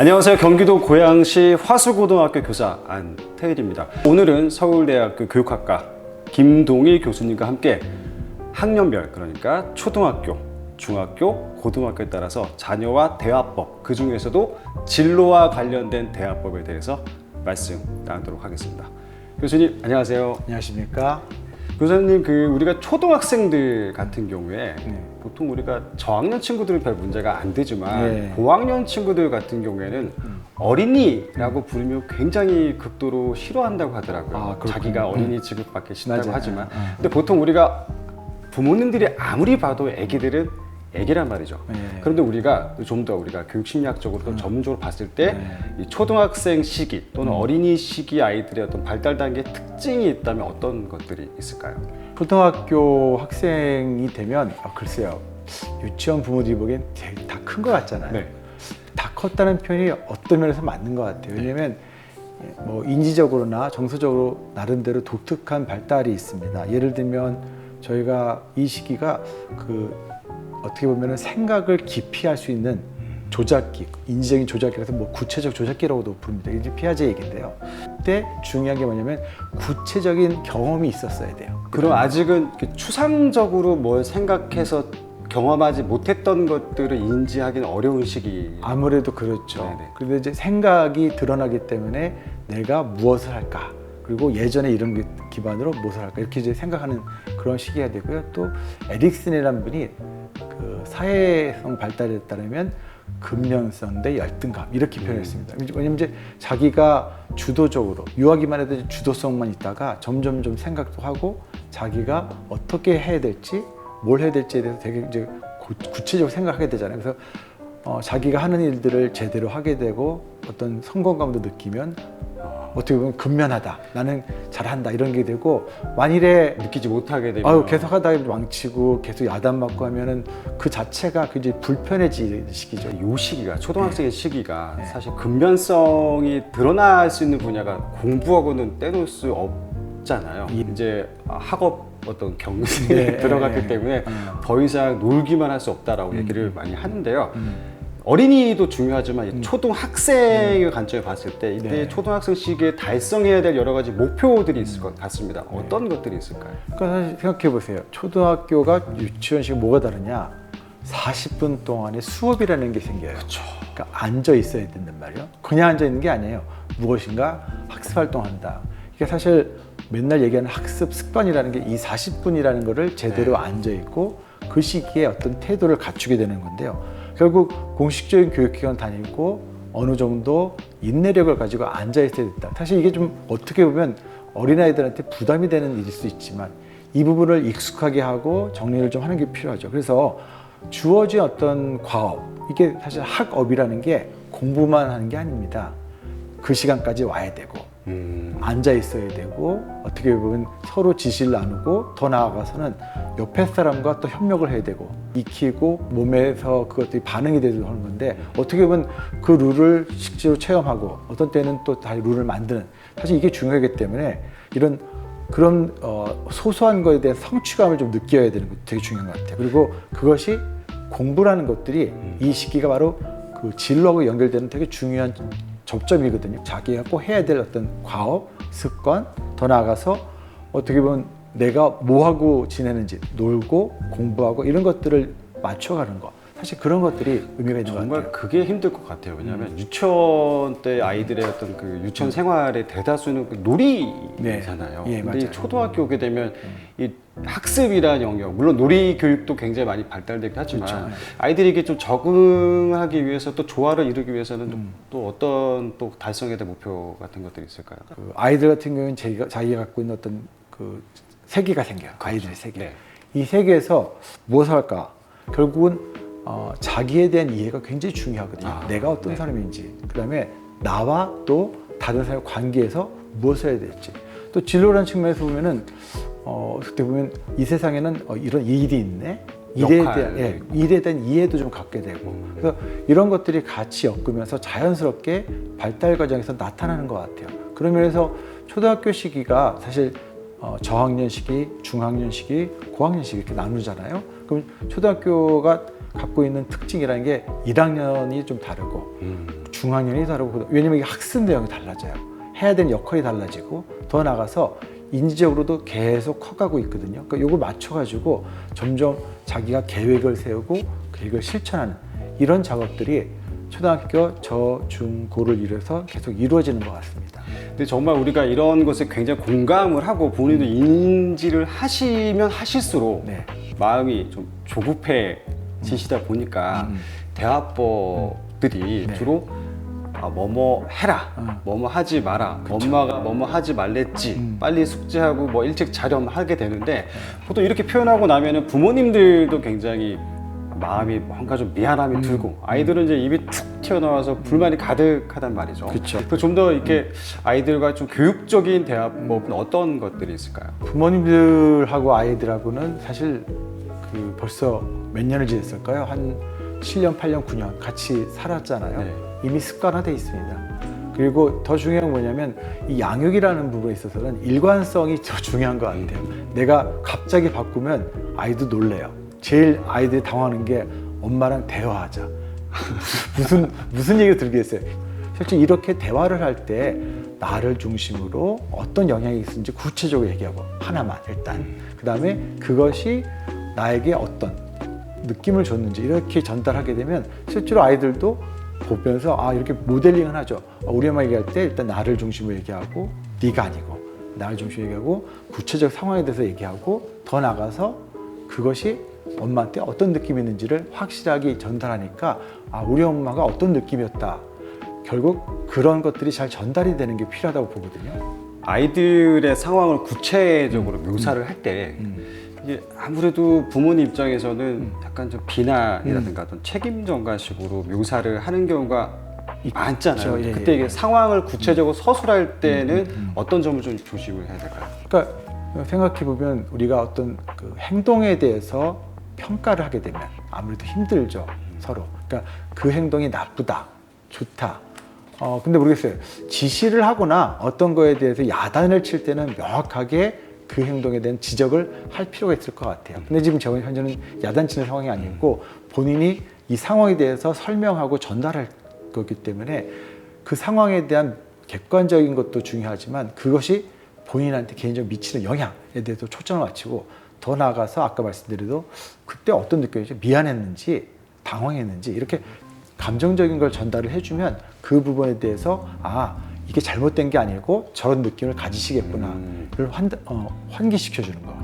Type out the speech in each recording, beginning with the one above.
안녕하세요. 경기도 고양시 화수고등학교 교사 안태일입니다. 오늘은 서울대학교 교육학과 김동일 교수님과 함께 학년별, 그러니까 초등학교, 중학교, 고등학교에 따라서 자녀와 대화법, 그 중에서도 진로와 관련된 대화법에 대해서 말씀 나누도록 하겠습니다. 교수님 안녕하세요. 안녕하십니까? 교수님, 우리가 초등학생들 같은 경우에 보통 우리가 저학년 친구들은 별 문제가 안 되지만 고학년 친구들 같은 경우에는 어린이라고 부르면 굉장히 극도로 싫어한다고 하더라고요. 자기가 어린이 취급받기 싫다고 하지만 근데 보통 우리가 부모님들이 아무리 봐도 애기들은 애기란 말이죠. 그런데 우리가 좀 더 우리가 교육심리학적으로 또 전문적으로 봤을 때 이 초등학생 시기 또는 어린이 시기 아이들의 어떤 발달 단계의 특징이 있다면 어떤 것들이 있을까요? 초등학교 학생이 되면 글쎄요, 유치원 부모들이 보기엔 다 큰 것 같잖아요. 네. 다 컸다는 표현이 어떤 면에서 맞는 것 같아요. 왜냐하면 뭐 인지적으로나 정서적으로 나름대로 독특한 발달이 있습니다. 예를 들면 저희가 이 시기가 어떻게 보면 생각을 깊이 할 수 있는 조작기, 인지적인 조작기라서 뭐 구체적 조작기라고도 부릅니다. 이게 피아제 얘기인데요. 그때 중요한 게 뭐냐면 구체적인 경험이 있었어야 돼요. 그럼 아직은 추상적으로 뭘 생각해서 경험하지 못했던 것들을 인지하기는 어려운 시기. 아무래도 그렇죠. 네네. 그런데 이제 생각이 드러나기 때문에 내가 무엇을 할까, 그리고 예전에 이런 게 기반으로 무엇을 할까, 이렇게 이제 생각하는 그런 시기가 되고요. 또 에릭슨이라는 분이 사회성 발달에 따르면 근면성 대 열등감 이렇게 표현했습니다. 왜냐면 이제 자기가 주도적으로 유아기만 해도 주도성만 있다가 점점 생각도 하고 자기가 어떻게 해야 될지 뭘 해야 될지에 대해서 되게 이제 구체적으로 생각하게 되잖아요. 그래서 자기가 하는 일들을 제대로 하게 되고 어떤 성공감도 느끼면 어떻게 보면 근면하다, 나는 잘한다 이런 게 되고, 만일에 느끼지 못하게 되면 계속 하다가 망치고 계속 야단 맞고 하면은 그 자체가 굉장히 불편해지는 시기죠. 이 시기가 초등학생의 시기가 사실 근면성이 드러날 수 있는 분야가 공부하고는 떼놓을 수 없잖아요. 이제 학업 어떤 경쟁에 들어갔기 때문에 더 이상 놀기만 할 수 없다라고 얘기를 많이 하는데요. 어린이도 중요하지만 초등학생의 관점에 봤을 때 이때 초등학생 시기에 달성해야 될 여러 가지 목표들이 있을 것 같습니다. 어떤 것들이 있을까요? 그러니까 사실 생각해 보세요. 초등학교가 유치원식 뭐가 다르냐? 40분 동안의 수업이라는 게 생겨요. 그렇죠. 그러니까 앉아 있어야 된단 말이에요. 그냥 앉아 있는 게 아니에요. 무엇인가 학습 활동한다. 이게 사실 맨날 얘기하는 학습 습관이라는 게 이 40분이라는 거를 제대로 앉아 있고 그 시기에 어떤 태도를 갖추게 되는 건데요. 결국 공식적인 교육기관 다니고 어느 정도 인내력을 가지고 앉아 있어야 된다. 사실 이게 좀 어떻게 보면 어린아이들한테 부담이 되는 일일 수 있지만 이 부분을 익숙하게 하고 정리를 좀 하는 게 필요하죠. 그래서 주어진 어떤 과업, 이게 사실 학업이라는 게 공부만 하는 게 아닙니다. 그 시간까지 와야 되고 앉아 있어야 되고 어떻게 보면 서로 지시를 나누고 더 나아가서는 옆에 사람과 또 협력을 해야 되고 익히고 몸에서 그것들이 반응이 되도록 하는 건데, 어떻게 보면 그 룰을 실제로 체험하고 어떤 때는 또 다시 룰을 만드는, 사실 이게 중요하기 때문에 그런 소소한 거에 대한 성취감을 좀 느껴야 되는 것도 되게 중요한 것 같아요. 그리고 그것이 공부라는 것들이 이 시기가 바로 그 진로하고 연결되는 되게 중요한 접점이거든요. 자기가 꼭 해야 될 어떤 과업, 습관, 더 나아가서 어떻게 보면 내가 뭐하고 지내는지, 놀고 공부하고 이런 것들을 맞춰가는 것, 사실 그런 것들이 의미가 있는 것 같아요. 정말 그게 힘들 것 같아요. 왜냐하면 유치원 때 아이들의 어떤 그 유치원 생활의 대다수는 놀이잖아요. 근데 이 초등학교 오게 되면 이 학습이라는 영역, 물론 놀이 교육도 굉장히 많이 발달되긴 하지만 아이들이 이게 좀 적응하기 위해서 또 조화를 이루기 위해서는 또 어떤 또 달성해야 될 목표 같은 것들이 있을까요? 아이들 같은 경우는 자기가 갖고 있는 어떤 그 세계가 생겨요. 아이들의 세계. 이 세계에서 무엇을 할까? 결국은 자기에 대한 이해가 굉장히 중요하거든요. 내가 어떤 사람인지, 그 다음에 나와 또 다른 사람의 관계에서 무엇을 해야 될지, 또 진로라는 측면에서 보면은 그때 보면 이 세상에는 이런 일이 있네. 일에 대한 이해도 좀 갖게 되고, 그래서 이런 것들이 같이 엮으면서 자연스럽게 발달 과정에서 나타나는 것 같아요. 그런 면에서 초등학교 시기가 사실 저학년 시기, 중학년 시기, 고학년 시기 이렇게 나누잖아요. 그럼 초등학교가 갖고 있는 특징이라는 게 1학년이 좀 다르고 중학년이 다르고 왜냐면 이게 학습 내용이 달라져요. 해야 되는 역할이 달라지고 더 나아가서 인지적으로도 계속 커가고 있거든요. 그러니까 이걸 맞춰가지고 점점 자기가 계획을 세우고 계획을 실천하는 이런 작업들이 초등학교 저, 중, 고를 이뤄서 계속 이루어지는 것 같습니다. 근데 정말 우리가 이런 것에 굉장히 공감을 하고 본인도 인지를 하시면 하실수록 네. 마음이 좀 조급해지시다 보니까 대화법들이 네. 주로 뭐뭐 해라, 뭐뭐 하지 마라, 그쵸. 엄마가 뭐뭐 하지 말랬지, 빨리 숙제하고 뭐 일찍 자렴 하게 되는데 보통 이렇게 표현하고 나면은 부모님들도 굉장히 마음이 뭔가 좀 미안함이 들고 아이들은 이제 입이 툭 튀어나와서 불만이 가득하단 말이죠. 그쵸. 좀 더 이렇게 아이들과 좀 교육적인 대화법은 어떤 것들이 있을까요? 부모님들하고 아이들하고는 사실 그 벌써 몇 년을 지냈을까요? 한 7년, 8년, 9년 같이 살았잖아요. 네. 이미 습관화돼 있습니다. 그리고 더 중요한 건 뭐냐면 이 양육이라는 부분에 있어서는 일관성이 더 중요한 것 같아요. 내가 갑자기 바꾸면 아이도 놀래요. 제일 아이들이 당황하는 게 엄마랑 대화하자. 무슨 얘기가 들겠어요. 실제 이렇게 대화를 할 때 나를 중심으로 어떤 영향이 있는지 구체적으로 얘기하고 하나만 일단 그 다음에 그것이 나에게 어떤 느낌을 줬는지 이렇게 전달하게 되면 실제로 아이들도 보면서 이렇게 모델링을 하죠. 우리 엄마 얘기할 때 일단 나를 중심으로 얘기하고 네가 아니고 나를 중심으로 얘기하고 구체적 상황에 대해서 얘기하고 더 나가서 그것이 엄마한테 어떤 느낌이 있는지를 확실하게 전달하니까 우리 엄마가 어떤 느낌이었다. 결국 그런 것들이 잘 전달이 되는 게 필요하다고 보거든요. 아이들의 상황을 구체적으로 묘사를 할 때 이게 아무래도 부모님 입장에서는 약간 좀 비난이라든가 어떤 책임 전가식으로 묘사를 하는 경우가 많잖아요. 그렇죠. 예, 그때 이게 예. 상황을 구체적으로 서술할 때는 어떤 점을 좀 조심을 해야 될까요? 그러니까 생각해 보면 우리가 어떤 그 행동에 대해서 평가를 하게 되면 아무래도 힘들죠. 서로. 그러니까 그 행동이 나쁘다, 좋다. 근데 모르겠어요. 지시를 하거나 어떤 거에 대해서 야단을 칠 때는 명확하게 그 행동에 대한 지적을 할 필요가 있을 것 같아요. 근데 지금 저 현재는 야단치는 상황이 아니고 본인이 이 상황에 대해서 설명하고 전달할 거기 때문에 그 상황에 대한 객관적인 것도 중요하지만 그것이 본인한테 개인적으로 미치는 영향에 대해서 초점을 맞추고 더 나아가서 아까 말씀드려도 그때 어떤 느낌이죠? 미안했는지 당황했는지 이렇게 감정적인 걸 전달을 해주면 그 부분에 대해서 이게 잘못된 게 아니고 저런 느낌을 가지시겠구나를 환기시켜주는 거.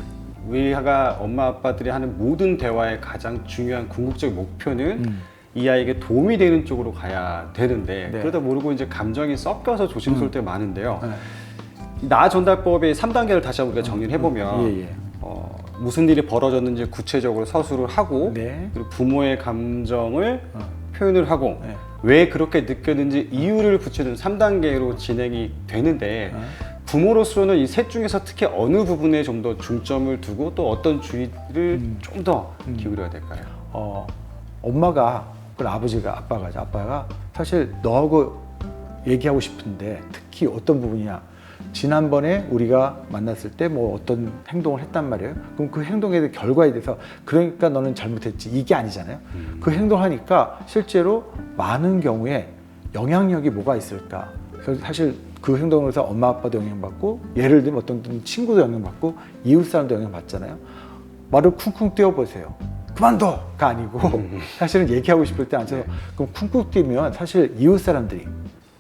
우리가 엄마 아빠들이 하는 모든 대화의 가장 중요한 궁극적 목표는 이 아이에게 도움이 되는 쪽으로 가야 되는데 네. 그러다 모르고 이제 감정이 섞여서 조심스러울 때가 많은데요. 네. 나 전달법의 3단계를 다시 한번 우리가 정리를 해보면 예. 무슨 일이 벌어졌는지 구체적으로 서술을 하고 네. 그리고 부모의 감정을 표현을 하고 네. 왜 그렇게 느꼈는지 이유를 붙여주는 3단계로 진행이 되는데 부모로서는 이 셋 중에서 특히 어느 부분에 좀 더 중점을 두고 또 어떤 주의를 좀 더 기울여야 될까요? 엄마가 아빠가 사실 너하고 얘기하고 싶은데 특히 어떤 부분이냐 지난번에 우리가 만났을 때 뭐 어떤 행동을 했단 말이에요. 그럼 그 행동에 대한 결과에 대해서 그러니까 너는 잘못했지 이게 아니잖아요. 그 행동을 하니까 실제로 많은 경우에 영향력이 뭐가 있을까. 그래서 사실 그 행동을 해서 엄마 아빠도 영향받고 예를 들면 어떤 친구도 영향받고 이웃 사람도 영향받잖아요. 말을 쿵쿵 띄워보세요. 그만둬가 아니고 사실은 얘기하고 싶을 때 앉아서 그럼 쿵쿵 뛰면 사실 이웃 사람들이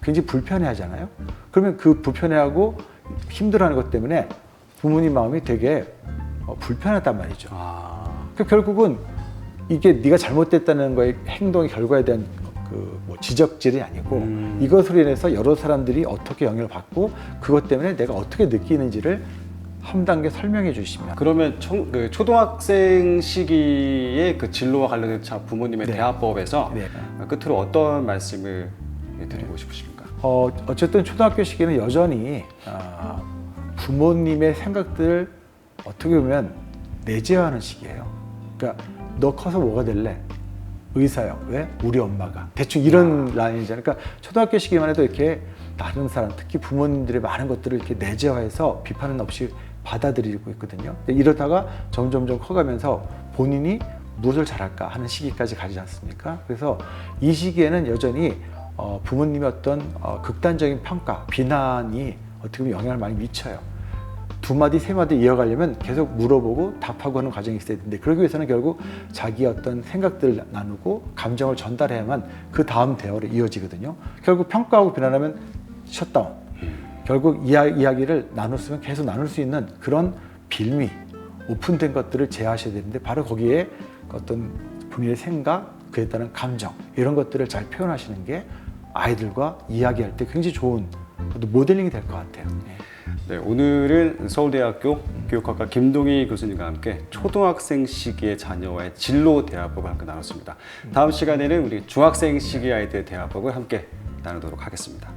굉장히 불편해하잖아요. 그러면 그 불편해하고 힘들어하는 것 때문에 부모님 마음이 되게 불편하단 말이죠. 그러니까 결국은 이게 네가 잘못됐다는 거의 행동의 결과에 대한 뭐 지적질이 아니고 이것으로 인해서 여러 사람들이 어떻게 영향을 받고 그것 때문에 내가 어떻게 느끼는지를 한 단계 설명해 주시면. 그러면 그 초등학생 시기의 그 진로와 관련된 부모님의 네. 대화법에서 네. 끝으로 어떤 말씀을 드리고 싶으십니까? 어쨌든 초등학교 시기는 여전히 부모님의 생각들을 어떻게 보면 내재화하는 시기예요. 그러니까 너 커서 뭐가 될래? 의사요. 왜? 우리 엄마가. 대충 이런 라인이잖아요. 그러니까 초등학교 시기만 해도 이렇게 다른 사람, 특히 부모님들의 많은 것들을 이렇게 내재화해서 비판은 없이 받아들이고 있거든요. 이러다가 점점점 커가면서 본인이 무엇을 잘할까 하는 시기까지 가지 않습니까? 그래서 이 시기에는 여전히 부모님의 어떤 극단적인 평가, 비난이 어떻게 보면 영향을 많이 미쳐요. 두 마디, 세 마디 이어가려면 계속 물어보고 답하고 하는 과정이 있어야 되는데 그러기 위해서는 결국 자기의 어떤 생각들을 나누고 감정을 전달해야만 그 다음 대화로 이어지거든요. 결국 평가하고 비난하면 셧다운. 결국 이야기를 나눴으면 계속 나눌 수 있는 그런 빌미, 오픈된 것들을 제어하셔야 되는데 바로 거기에 어떤 본인의 생각, 그에 따른 감정 이런 것들을 잘 표현하시는 게 아이들과 이야기할 때 굉장히 좋은 모델링이 될 것 같아요. 네, 오늘은 서울대학교 교육학과 김동희 교수님과 함께 초등학생 시기의 자녀와의 진로 대화법을 함께 나눴습니다. 다음 시간에는 우리 중학생 시기 아이들의 대화법을 함께 나누도록 하겠습니다.